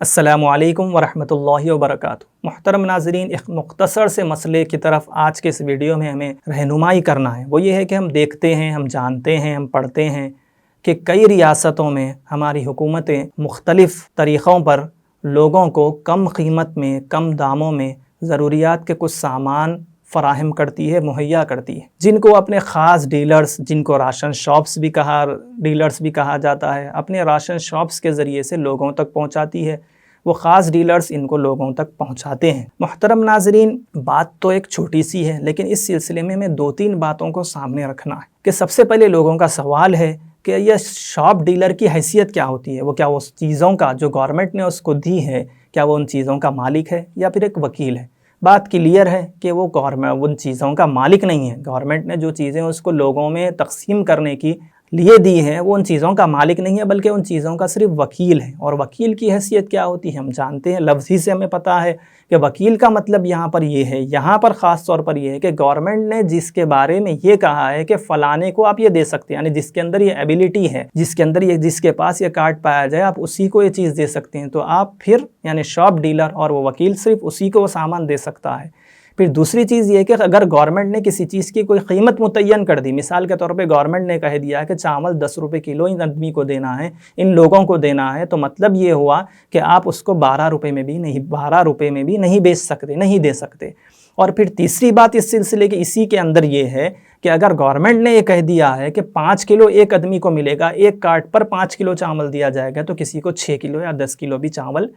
السلام علیکم ورحمۃ اللہ وبرکاتہ۔ محترم ناظرین، ایک مختصر سے مسئلے کی طرف آج کے اس ویڈیو میں ہمیں رہنمائی کرنا ہے۔ وہ یہ ہے کہ ہم دیکھتے ہیں، ہم جانتے ہیں، ہم پڑھتے ہیں کہ کئی ریاستوں میں ہماری حکومتیں مختلف طریقوں پر لوگوں کو کم قیمت میں، کم داموں میں ضروریات کے کچھ سامان فراہم کرتی ہے، مہیا کرتی ہے، جن کو اپنے خاص ڈیلرز، جن کو راشن شاپس بھی کہا جاتا ہے، اپنے راشن شاپس کے ذریعے سے لوگوں تک پہنچاتی ہے۔ وہ خاص ڈیلرز ان کو لوگوں تک پہنچاتے ہیں۔ محترم ناظرین، بات تو ایک چھوٹی سی ہے، لیکن اس سلسلے میں ہمیں دو تین باتوں کو سامنے رکھنا ہے کہ سب سے پہلے لوگوں کا سوال ہے کہ یہ شاپ ڈیلر کی حیثیت کیا ہوتی ہے؟ وہ کیا اس چیزوں کا جو گورنمنٹ نے اس کو دی ہے، کیا وہ ان چیزوں کا مالک ہے یا پھر ایک وکیل ہے؟ بات کلیئر ہے کہ وہ ان چیزوں کا مالک نہیں ہے۔ گورنمنٹ نے جو چیزیں اس کو لوگوں میں تقسیم کرنے کی لیے دی ہے، وہ ان چیزوں کا مالک نہیں ہے، بلکہ ان چیزوں کا صرف وکیل ہے۔ اور وکیل کی حیثیت کیا ہوتی ہے ہم جانتے ہیں، لفظ ہی سے ہمیں پتہ ہے کہ وکیل کا مطلب یہاں پر یہ ہے، یہاں پر خاص طور پر یہ ہے کہ گورنمنٹ نے جس کے بارے میں یہ کہا ہے کہ فلانے کو آپ یہ دے سکتے ہیں، یعنی جس کے اندر یہ ایبیلٹی ہے، جس کے پاس یہ کارڈ پایا جائے، آپ اسی کو یہ چیز دے سکتے ہیں، تو آپ پھر یعنی شاپ ڈیلر اور وہ وکیل صرف اسی کو وہ سامان دے سکتا ہے۔ پھر دوسری چیز یہ کہ اگر گورنمنٹ نے کسی چیز کی کوئی قیمت متعین کر دی، مثال کے طور پہ گورنمنٹ نے کہہ دیا کہ چاول 10 روپے کلو ان آدمی کو دینا ہے، ان لوگوں کو دینا ہے، تو مطلب یہ ہوا کہ آپ اس کو 12 روپے میں بھی نہیں بیچ سکتے، نہیں دے سکتے۔ اور پھر تیسری بات اس سلسلے کے اسی کے اندر یہ ہے کہ اگر گورنمنٹ نے یہ کہہ دیا ہے کہ 5 کلو ایک آدمی کو ملے گا، ایک کارٹ پر 5 کلو چاول دیا جائے گا، تو کسی کو 6 کلو یا 10 کلو بھی چاول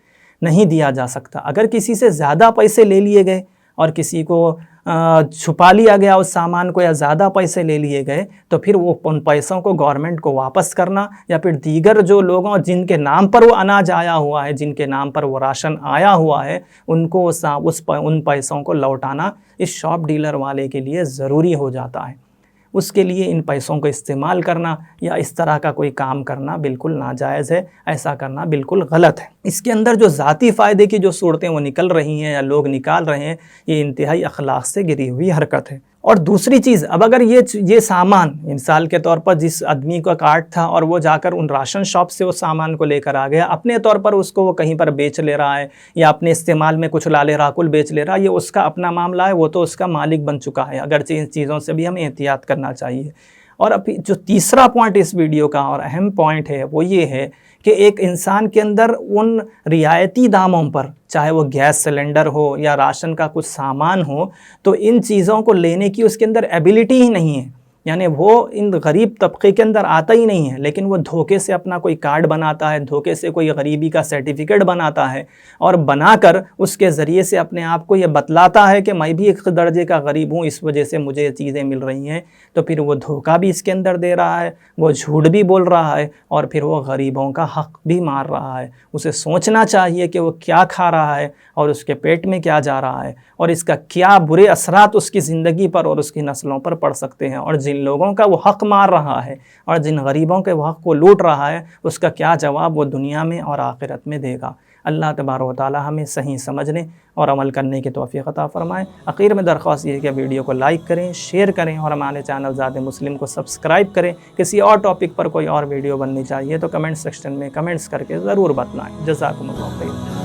نہیں دیا جا سکتا۔ اگر کسی سے زیادہ پیسے لے لیے گئے اور کسی کو چھپا لیا گیا اس سامان کو، یا زیادہ پیسے لے لیے گئے، تو پھر وہ ان پیسوں کو گورنمنٹ کو واپس کرنا، یا پھر دیگر جو لوگوں جن کے نام پر وہ اناج آیا ہوا ہے، جن کے نام پر وہ راشن آیا ہوا ہے، ان کو ان پیسوں کو لوٹانا اس شاپ ڈیلر والے کے لیے ضروری ہو جاتا ہے۔ اس کے لیے ان پیسوں کو استعمال کرنا یا اس طرح کا کوئی کام کرنا بالکل ناجائز ہے، ایسا کرنا بالکل غلط ہے۔ اس کے اندر جو ذاتی فائدے کی جو صورتیں وہ نکل رہی ہیں یا لوگ نکال رہے ہیں، یہ انتہائی اخلاق سے گری ہوئی حرکت ہے۔ اور دوسری چیز، اب اگر یہ سامان مثال کے طور پر جس آدمی کا کارڈ تھا اور وہ جا کر ان راشن شاپ سے اس سامان کو لے کر آ گیا، اپنے طور پر اس کو وہ کہیں پر بیچ لے رہا ہے یا اپنے استعمال میں کچھ لالے راکل بیچ لے رہا ہے، یہ اس کا اپنا معاملہ ہے، وہ تو اس کا مالک بن چکا ہے، اگرچہ ان چیزوں سے بھی ہمیں احتیاط کرنا چاہیے۔ اور اب جو تیسرا پوائنٹ اس ویڈیو کا اور اہم پوائنٹ ہے وہ یہ ہے کہ ایک انسان کے اندر ان رعایتی داموں پر، چاہے وہ گیس سلنڈر ہو یا راشن کا کچھ سامان ہو، تو ان چیزوں کو لینے کی اس کے اندر ایبیلٹی ہی نہیں ہے، یعنی وہ ان غریب طبقے کے اندر آتا ہی نہیں ہے، لیکن وہ دھوکے سے اپنا کوئی کارڈ بناتا ہے، دھوکے سے کوئی غریبی کا سرٹیفکیٹ بناتا ہے، اور بنا کر اس کے ذریعے سے اپنے آپ کو یہ بتلاتا ہے کہ میں بھی ایک درجے کا غریب ہوں، اس وجہ سے مجھے یہ چیزیں مل رہی ہیں، تو پھر وہ دھوکہ بھی اس کے اندر دے رہا ہے، وہ جھوٹ بھی بول رہا ہے، اور پھر وہ غریبوں کا حق بھی مار رہا ہے۔ اسے سوچنا چاہیے کہ وہ کیا کھا رہا ہے اور اس کے پیٹ میں کیا جا رہا ہے، اور اس کا کیا برے اثرات اس کی زندگی پر اور اس کی نسلوں پر پڑ سکتے ہیں، اور جن لوگوں کا وہ حق مار رہا ہے اور جن غریبوں کے وہ حق کو لوٹ رہا ہے، اس کا کیا جواب وہ دنیا میں اور آخرت میں دے گا۔ اللہ تبارک و تعالی ہمیں صحیح سمجھنے اور عمل کرنے کی توفیق عطا فرمائے۔ اخیر میں درخواست یہ ہے کہ ویڈیو کو لائک کریں، شیئر کریں، اور ہمارے چینل ذات مسلم کو سبسکرائب کریں۔ کسی اور ٹاپک پر کوئی اور ویڈیو بننی چاہیے تو کمنٹ سیکشن میں کمنٹس کر کے ضرور بتلائیں۔ جزاکم اللہ خیر۔